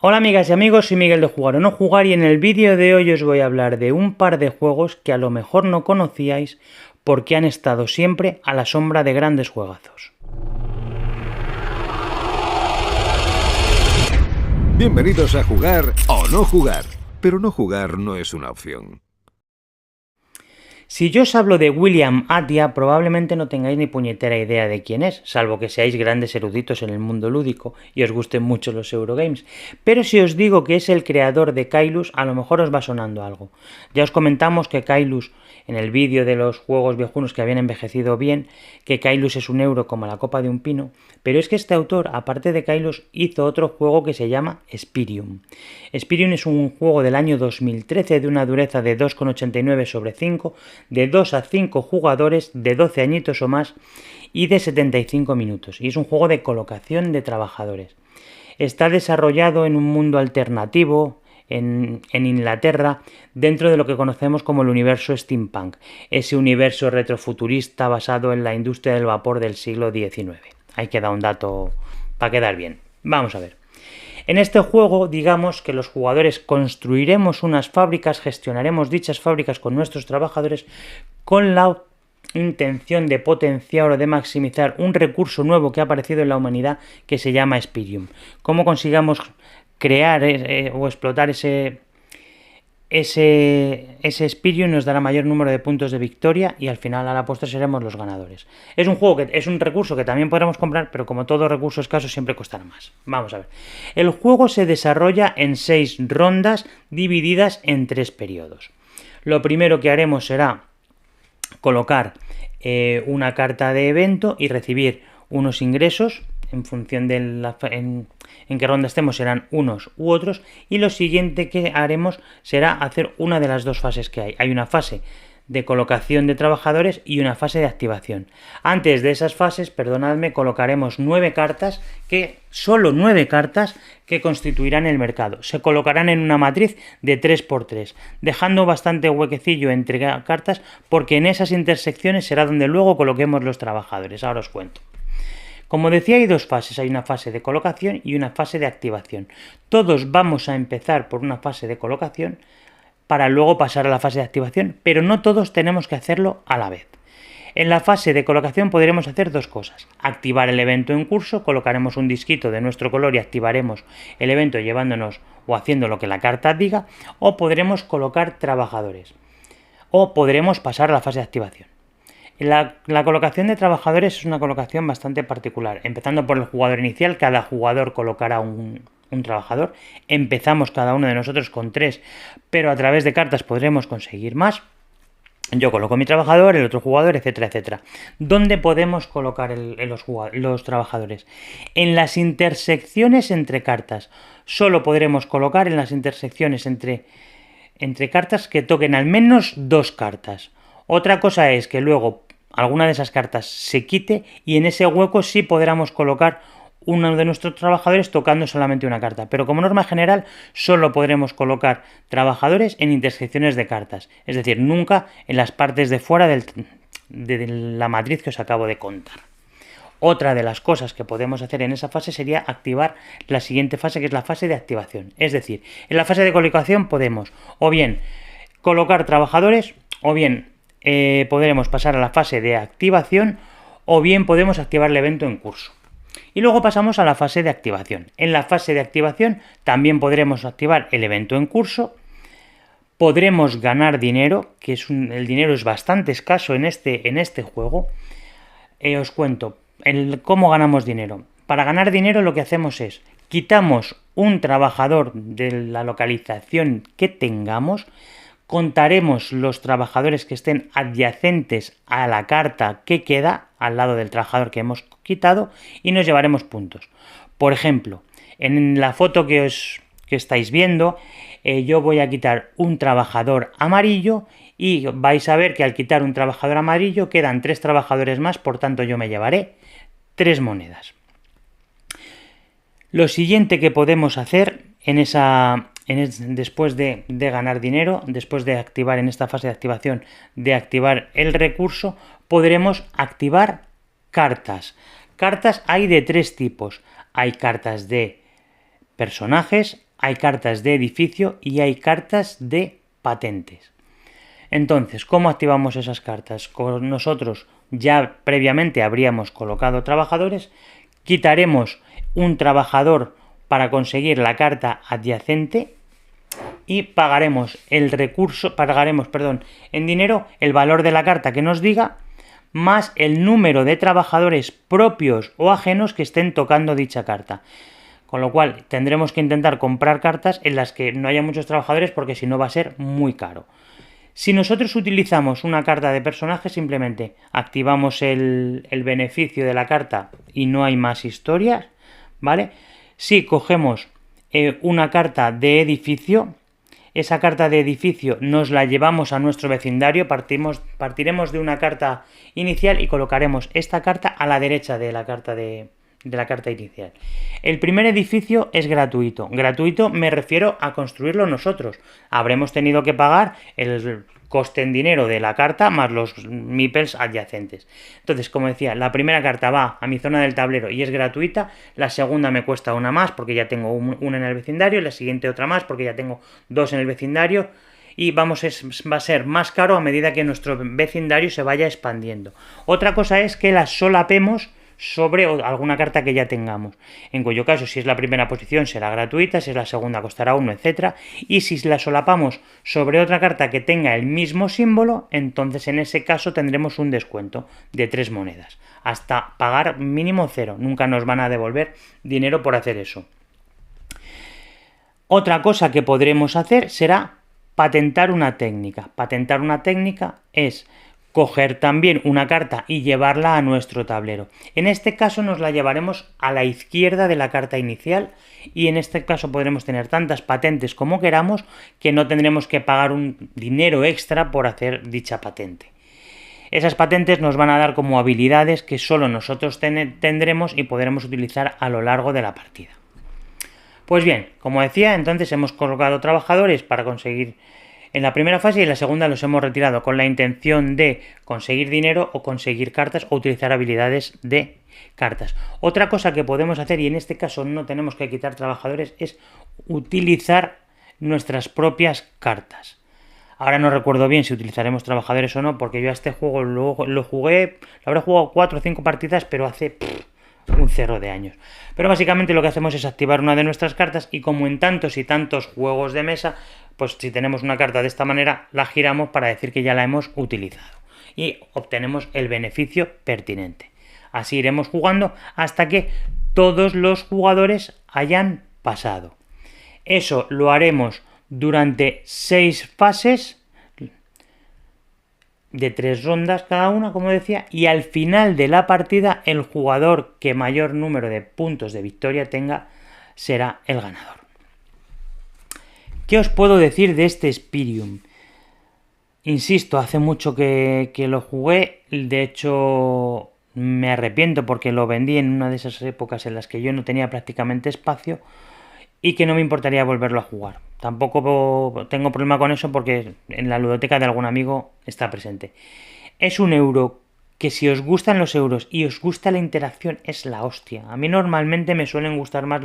Hola amigas y amigos, soy Miguel de Jugar o No Jugar y en el vídeo de hoy os voy a hablar de un par de juegos que a lo mejor no conocíais porque han estado siempre a la sombra de grandes juegazos. Bienvenidos a Jugar o No Jugar, pero no jugar no es una opción. Si yo os hablo de William Attia, probablemente no tengáis ni puñetera idea de quién es, salvo que seáis grandes eruditos en el mundo lúdico y os gusten mucho los Eurogames. Pero si os digo que es el creador de Caylus, a lo mejor os va sonando algo. Ya os comentamos que Caylus, en el vídeo de los juegos viejunos que habían envejecido bien, que Caylus es un euro como la copa de un pino, pero es que este autor, aparte de Caylus, hizo otro juego que se llama Spirium. Spirium es un juego del año 2013 de una dureza de 2,89 sobre 5, de 2 a 5 jugadores, de 12 añitos o más y de 75 minutos. Y es un juego de colocación de trabajadores. Está desarrollado en un mundo alternativo, en Inglaterra, dentro de lo que conocemos como el universo steampunk, ese universo retrofuturista basado en la industria del vapor del siglo XIX. Ahí queda un dato para quedar bien. Vamos a ver. En este juego, digamos que los jugadores construiremos unas fábricas, gestionaremos dichas fábricas con nuestros trabajadores con la intención de potenciar o de maximizar un recurso nuevo que ha aparecido en la humanidad que se llama Spirium. ¿Cómo consigamos crear o explotar ese Spirium nos dará mayor número de puntos de victoria y al final a la postre seremos los ganadores. Es un juego que es un recurso que también podremos comprar, pero como todo recurso escaso siempre costará más. Vamos a ver. El juego se desarrolla en 6 rondas divididas en 3 periodos. Lo primero que haremos será colocar una carta de evento y recibir unos ingresos en función de en qué ronda estemos, serán unos u otros, y lo siguiente que haremos será hacer una de las dos fases que hay. Hay una fase de colocación de trabajadores y una fase de activación. Antes de esas fases, perdonadme, colocaremos 9 cartas, solo 9 cartas que constituirán el mercado. Se colocarán en una matriz de 3×3, dejando bastante huequecillo entre cartas porque en esas intersecciones será donde luego coloquemos los trabajadores. Ahora os cuento. Como decía, hay dos fases, hay una fase de colocación y una fase de activación. Todos vamos a empezar por una fase de colocación para luego pasar a la fase de activación, pero no todos tenemos que hacerlo a la vez. En la fase de colocación podremos hacer dos cosas. Activar el evento en curso, colocaremos un disquito de nuestro color y activaremos el evento llevándonos o haciendo lo que la carta diga, o podremos colocar trabajadores, o podremos pasar a la fase de activación. La colocación de trabajadores es una colocación bastante particular. Empezando por el jugador inicial, cada jugador colocará un trabajador. Empezamos cada uno de nosotros con 3, pero a través de cartas podremos conseguir más. Yo coloco mi trabajador, el otro jugador, etcétera, etcétera. ¿Dónde podemos colocar los trabajadores? En las intersecciones entre cartas. Solo podremos colocar en las intersecciones entre cartas que toquen al menos 2 cartas. Otra cosa es que luego alguna de esas cartas se quite y en ese hueco sí podremos colocar uno de nuestros trabajadores tocando solamente una carta. Pero como norma general solo podremos colocar trabajadores en intersecciones de cartas. Es decir, nunca en las partes de fuera de la matriz que os acabo de contar. Otra de las cosas que podemos hacer en esa fase sería activar la siguiente fase, que es la fase de activación. Es decir, en la fase de colocación podemos o bien colocar trabajadores o bien podremos pasar a la fase de activación o bien podemos activar el evento en curso. Y luego pasamos a la fase de activación. En la fase de activación también podremos activar el evento en curso, podremos ganar dinero, que el dinero es bastante escaso en este juego. Os cuento cómo ganamos dinero. Para ganar dinero lo que hacemos es quitamos un trabajador de la localización que tengamos, contaremos los trabajadores que estén adyacentes a la carta que queda al lado del trabajador que hemos quitado y nos llevaremos puntos. Por ejemplo, en la foto que estáis viendo, yo voy a quitar un trabajador amarillo y vais a ver que al quitar un trabajador amarillo quedan 3 trabajadores más, por tanto yo me llevaré 3 monedas. Lo siguiente que podemos hacer después de ganar dinero, después de activar en esta fase de activación, de activar el recurso, podremos activar cartas. Cartas hay de 3 tipos. Hay cartas de personajes, hay cartas de edificio y hay cartas de patentes. Entonces, ¿cómo activamos esas cartas? Con nosotros ya previamente habríamos colocado trabajadores, quitaremos un trabajador para conseguir la carta adyacente y pagaremos en dinero el valor de la carta que nos diga, más el número de trabajadores propios o ajenos que estén tocando dicha carta. Con lo cual tendremos que intentar comprar cartas en las que no haya muchos trabajadores porque si no va a ser muy caro. Si nosotros utilizamos una carta de personaje, simplemente activamos el beneficio de la carta y no hay más historias, ¿vale? Si cogemos una carta de edificio, esa carta de edificio nos la llevamos a nuestro vecindario, partiremos de una carta inicial y colocaremos esta carta a la derecha de la carta inicial. El primer edificio es gratuito. Gratuito me refiero a construirlo nosotros. Habremos tenido que pagar el coste en dinero de la carta más los meeples adyacentes. Entonces, como decía, la primera carta va a mi zona del tablero y es gratuita. La segunda me cuesta una más porque ya tengo una en el vecindario. La siguiente otra más porque ya tengo dos en el vecindario. Y va a ser más caro a medida que nuestro vecindario se vaya expandiendo. Otra cosa es que las solapemos sobre alguna carta que ya tengamos, en cuyo caso si es la primera posición será gratuita, si es la segunda costará 1, etc. Y si la solapamos sobre otra carta que tenga el mismo símbolo, entonces en ese caso tendremos un descuento de 3 monedas, hasta pagar mínimo 0, nunca nos van a devolver dinero por hacer eso. Otra cosa que podremos hacer será patentar una técnica. Patentar una técnica es coger también una carta y llevarla a nuestro tablero. En este caso nos la llevaremos a la izquierda de la carta inicial y en este caso podremos tener tantas patentes como queramos que no tendremos que pagar un dinero extra por hacer dicha patente. Esas patentes nos van a dar como habilidades que solo nosotros tendremos y podremos utilizar a lo largo de la partida. Pues bien, como decía, entonces hemos colocado trabajadores para conseguir en la primera fase y en la segunda los hemos retirado con la intención de conseguir dinero o conseguir cartas o utilizar habilidades de cartas. Otra cosa que podemos hacer, y en este caso no tenemos que quitar trabajadores, es utilizar nuestras propias cartas. Ahora no recuerdo bien si utilizaremos trabajadores o no, porque yo a este juego lo habré jugado 4 o 5 partidas, pero hace un cerro de años. Pero básicamente lo que hacemos es activar una de nuestras cartas y como en tantos y tantos juegos de mesa, pues si tenemos una carta de esta manera, la giramos para decir que ya la hemos utilizado y obtenemos el beneficio pertinente. Así iremos jugando hasta que todos los jugadores hayan pasado. Eso lo haremos durante 6 fases de 3 rondas cada una, como decía, y al final de la partida el jugador que mayor número de puntos de victoria tenga será el ganador. ¿Qué os puedo decir de este Spirium? Insisto, hace mucho que lo jugué, de hecho me arrepiento porque lo vendí en una de esas épocas en las que yo no tenía prácticamente espacio y que no me importaría volverlo a jugar. Tampoco tengo problema con eso porque en la ludoteca de algún amigo está presente. Es un euro que si os gustan los euros y os gusta la interacción es la hostia. A mí normalmente me suelen gustar más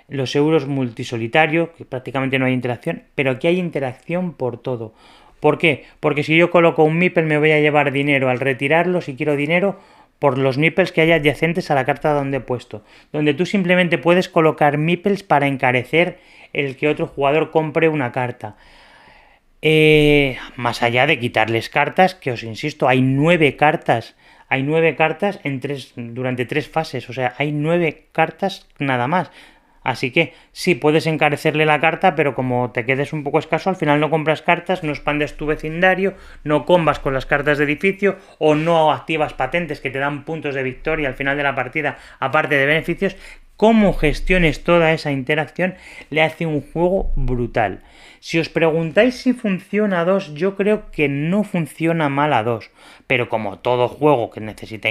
los euros multisolitario, que prácticamente no hay interacción, pero aquí hay interacción por todo. ¿Por qué? Porque si yo coloco un meeple me voy a llevar dinero al retirarlo, si quiero dinero, por los meeples que hay adyacentes a la carta donde he puesto, donde tú simplemente puedes colocar meeples para encarecer el que otro jugador compre una carta. Más allá de quitarles cartas, que os insisto, hay 9 cartas. Hay 9 cartas durante 3 fases, o sea, hay 9 cartas nada más. Así que sí, puedes encarecerle la carta, pero como te quedes un poco escaso, al final no compras cartas, no expandes tu vecindario, no combas con las cartas de edificio o no activas patentes que te dan puntos de victoria al final de la partida, aparte de beneficios. Cómo gestiones toda esa interacción le hace un juego brutal. Si os preguntáis si funciona a 2, yo creo que no funciona mal a 2. Pero como todo juego que necesita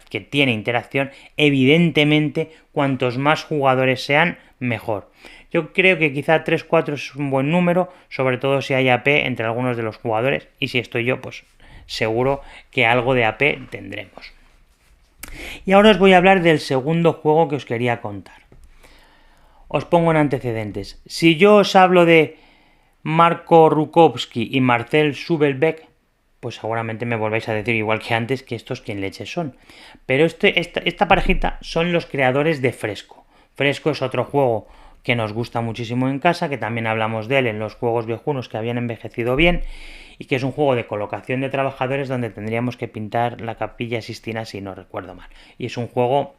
que tiene interacción, evidentemente cuantos más jugadores sean, mejor. Yo creo que quizá 3-4 es un buen número, sobre todo si hay AP entre algunos de los jugadores. Y si estoy yo, pues seguro que algo de AP tendremos. Y ahora os voy a hablar del segundo juego que os quería contar. Os pongo en antecedentes. Si yo os hablo de Marco Rukowski y Marcel Subelbeck, pues seguramente me volváis a decir igual que antes que estos quién leches son. Pero esta parejita son los creadores de Fresco. Fresco es otro juego que nos gusta muchísimo en casa, que también hablamos de él en los juegos viejunos que habían envejecido bien, y que es un juego de colocación de trabajadores donde tendríamos que pintar la Capilla Sixtina si no recuerdo mal. Y es un juego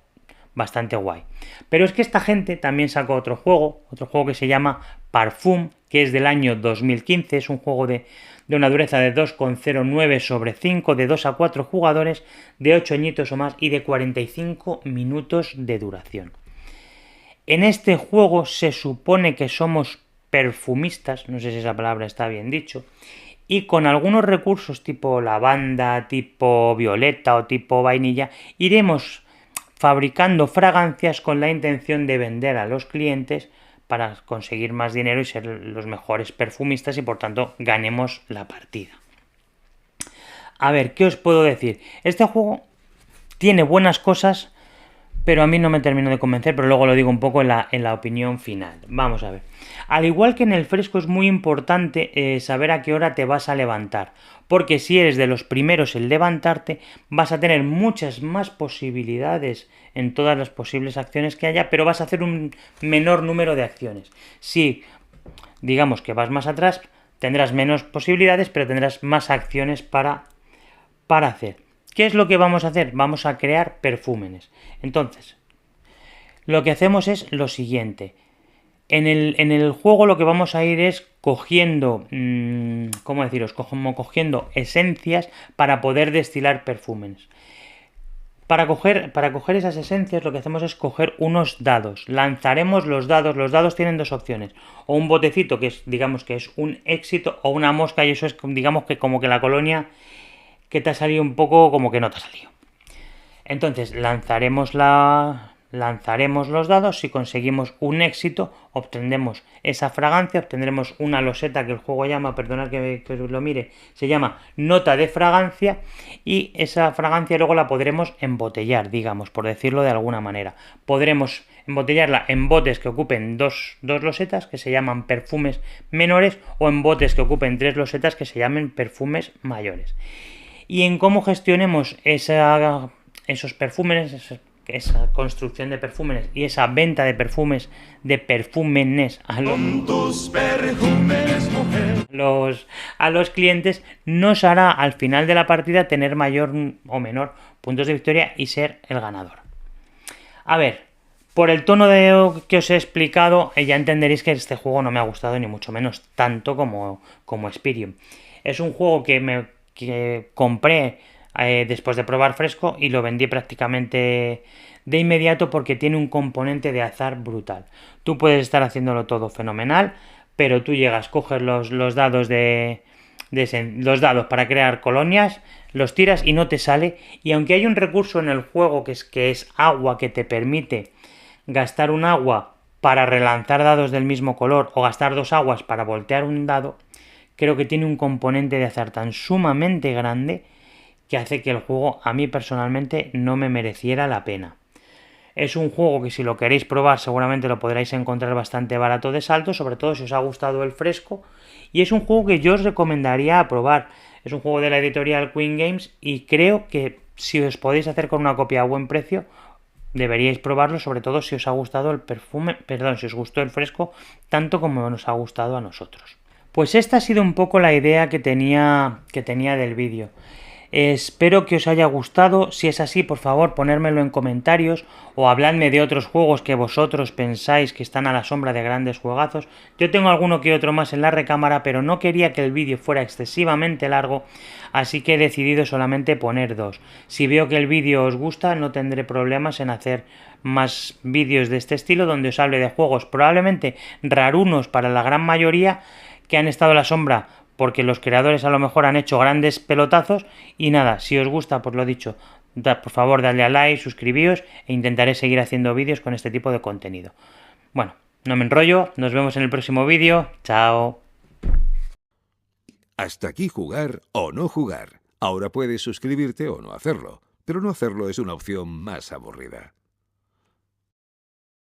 bastante guay. Pero es que esta gente también sacó otro juego que se llama Parfum, que es del año 2015, es un juego de una dureza de 2,09 sobre 5, de 2 a 4 jugadores, de 8 añitos o más y de 45 minutos de duración. En este juego se supone que somos perfumistas, no sé si esa palabra está bien dicho, y con algunos recursos tipo lavanda, tipo violeta o tipo vainilla, iremos fabricando fragancias con la intención de vender a los clientes para conseguir más dinero y ser los mejores perfumistas y por tanto ganemos la partida. A ver, ¿qué os puedo decir? Este juego tiene buenas cosas, pero a mí no me terminó de convencer, pero luego lo digo un poco en la opinión final. Vamos a ver. Al igual que en el Fresco es muy importante saber a qué hora te vas a levantar, porque si eres de los primeros en levantarte, vas a tener muchas más posibilidades en todas las posibles acciones que haya, pero vas a hacer un menor número de acciones. Si digamos que vas más atrás, tendrás menos posibilidades, pero tendrás más acciones para hacer. ¿Qué es lo que vamos a hacer? Vamos a crear perfúmenes. Entonces, lo que hacemos es lo siguiente. En el juego lo que vamos a ir es cogiendo, ¿cómo deciros? Cogiendo esencias para poder destilar perfúmenes. Para coger esas esencias lo que hacemos es coger unos dados. Lanzaremos los dados tienen dos opciones. O un botecito que es, digamos que es un éxito, o una mosca y eso es, digamos que como que la colonia que te ha salido un poco como que no te ha salido. Entonces lanzaremos los dados. Si conseguimos un éxito, obtendremos esa fragancia, obtendremos una loseta que el juego llama, perdonad que lo mire, se llama nota de fragancia, y esa fragancia luego la podremos embotellar, digamos, por decirlo de alguna manera. Podremos embotellarla en botes que ocupen dos losetas, que se llaman perfumes menores, o en botes que ocupen 3 losetas, que se llamen perfumes mayores. Y en cómo gestionemos esos perfúmenes, esa construcción de perfúmenes y esa venta de perfúmenes a los clientes, nos hará al final de la partida tener mayor o menor puntos de victoria y ser el ganador. A ver, por el tono que os he explicado, ya entenderéis que este juego no me ha gustado ni mucho menos tanto como Spirium. Es un juego que compré después de probar Fresco y lo vendí prácticamente de inmediato porque tiene un componente de azar brutal. Tú puedes estar haciéndolo todo fenomenal, pero tú llegas, coges los dados los dados para crear colonias, los tiras y no te sale, y aunque hay un recurso en el juego que es agua, que te permite gastar un agua para relanzar dados del mismo color o gastar 2 aguas para voltear un dado, creo que tiene un componente de azar tan sumamente grande que hace que el juego a mí personalmente no me mereciera la pena. Es un juego que si lo queréis probar seguramente lo podréis encontrar bastante barato de salto, sobre todo si os ha gustado el Fresco, y es un juego que yo os recomendaría probar. Es un juego de la editorial Queen Games y creo que si os podéis hacer con una copia a buen precio deberíais probarlo, sobre todo si os ha gustado si os gustó el Fresco tanto como nos ha gustado a nosotros. Pues esta ha sido un poco la idea que tenía del vídeo. Espero que os haya gustado. Si es así, por favor, ponérmelo en comentarios o habladme de otros juegos que vosotros pensáis que están a la sombra de grandes juegazos. Yo tengo alguno que otro más en la recámara, pero no quería que el vídeo fuera excesivamente largo, así que he decidido solamente poner 2. Si veo que el vídeo os gusta, no tendré problemas en hacer más vídeos de este estilo, donde os hable de juegos probablemente rarunos para la gran mayoría, que han estado a la sombra porque los creadores a lo mejor han hecho grandes pelotazos. Y nada, si os gusta, pues lo dicho, por favor dadle a like, suscribíos e intentaré seguir haciendo vídeos con este tipo de contenido. Bueno, no me enrollo, nos vemos en el próximo vídeo, chao. Hasta aquí jugar o no jugar. Ahora puedes suscribirte o no hacerlo, pero no hacerlo es una opción más aburrida.